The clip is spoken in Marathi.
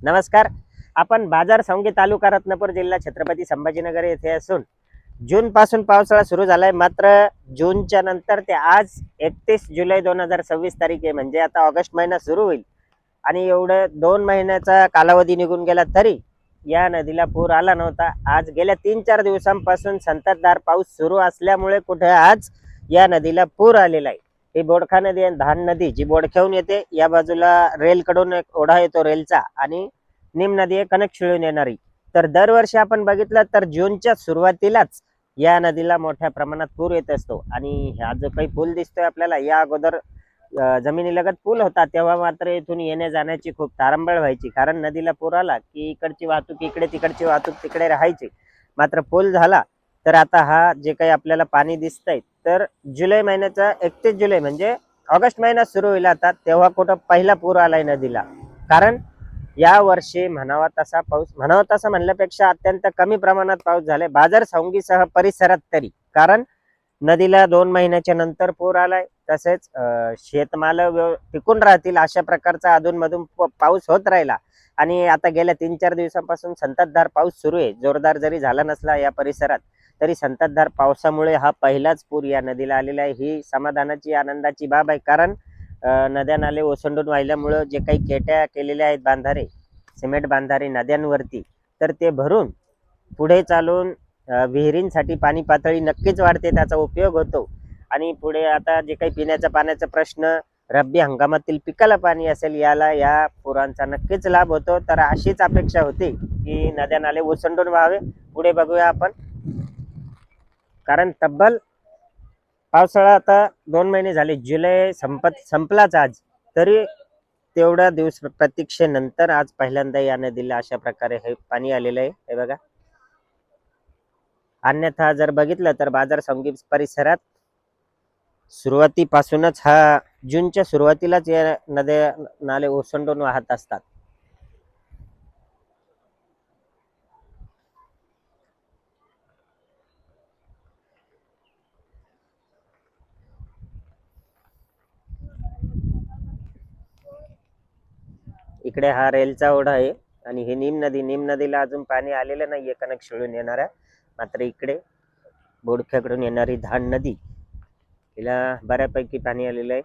नमस्कार. आपण बाजार सावंगी तालुका रत्नापूर जिल्हा छत्रपती संभाजीनगर येथे असून जून पासून पावसाळा सुरू झालाय. मात्र जूनच्या नंतर ते आज 31 जुलै 2026 तारीख आहे, म्हणजे आता ऑगस्ट महिना सुरू होईल आणि एवढं 2 महिन्याचा कालावधी निघून गेला तरी या नदीला पूर आला नव्हता. आज गेल्या 3-4 दिवसांपासून संततधार पाऊस सुरू असल्यामुळे कुठे आज या नदीला पूर आलेला आहे. ही बोडखा नदी आहे, धान नदी जी बोडख्याहून येते. या बाजूला रेलकडून एक ओढा येतो रेलचा, आणि नीम नदी आहे कनेक्ट शिळून येणारी. तर दरवर्षी आपण बघितलं तर जूनच्या सुरुवातीलाच या नदीला मोठ्या प्रमाणात पूर येत असतो. आणि हा जो काही पूल दिसतोय आपल्याला, या अगोदर जमिनीलगत पूल होता तेव्हा मात्र इथून येण्या जाण्याची खूप तारंबळ व्हायची, कारण नदीला पूर आला की इकडची वाहतूक इकडे, तिकडची वाहतूक तिकडे राहायची. मात्र पूल झाला तर आता हा जे काही आपल्याला पाणी दिसतंय, तर जुलै महिन्याचा 31 जुलै म्हणजे ऑगस्ट महिना सुरू होईल आता, तेव्हा कुठं पहिला पूर आलाय नदीला. कारण या वर्षी म्हणावा तसा पाऊस, म्हणावा तसा म्हणल्यापेक्षा अत्यंत कमी प्रमाणात पाऊस झालाय बाजार सावंगीसह परिसरात तरी. कारण नदीला 2 महिन्याच्या नंतर पूर आलाय. तसेच शेतमाल टिकून राहतील अशा प्रकारचा अधूनमधून पाऊस होत राहिला. आणि आता गेल्या 3-4 दिवसांपासून संततधार पाऊस सुरू आहे. जोरदार जरी झाला नसला या परिसरात, तरी संततधार पावसामुळे हा पहिलाच पूर या नदीला आलेला आहे. ही समाधानाची आनंदाची बाब आहे. कारण नद्या नाले ओसंडून वाहिल्यामुळं जे काही केट्या केलेल्या आहेत बांधारे, सिमेंट बांधारे नद्यांवरती, तर ते भरून पुढे चालून विहिरींसाठी पाणी पातळी नक्कीच वाढते, त्याचा उपयोग होतो. आणि पुढे आता जे काही पिण्याच्या पाण्याचा प्रश्न, रब्बी हंगामातील पिकाला पाणी असेल, याला या पुरांचा नक्कीच लाभ होतो. तर अशीच अपेक्षा होती की नद्या नाले ओसंडून व्हावे. पुढे बघूया आपण. कारण तब्बल पावसाळा आता 2 महिने झाले, जुलै संपलाच आज, तरी तेवढ्या दिवस प्रतीक्षेनंतर आज पहिल्यांदा या नदीला अशा प्रकारे हे पाणी आलेलं आहे. हे बघा. अन्यथा जर बघितलं तर बाजार सावंगी परिसरात सुरुवातीपासूनच जूनच्या सुरुवातीलाच या नद्या नाले ओसंडून वाहत असतात. इकडे हा रेलचा ओढा आहे आणि ही नीम नदीला अजून पाणी आलेलं नाहीये कनेक्ट शिळून येणाऱ्या. मात्र इकडे बोडख्याकडून येणारी धान नदी, हिला बऱ्यापैकी पाणी आलेलं आहे.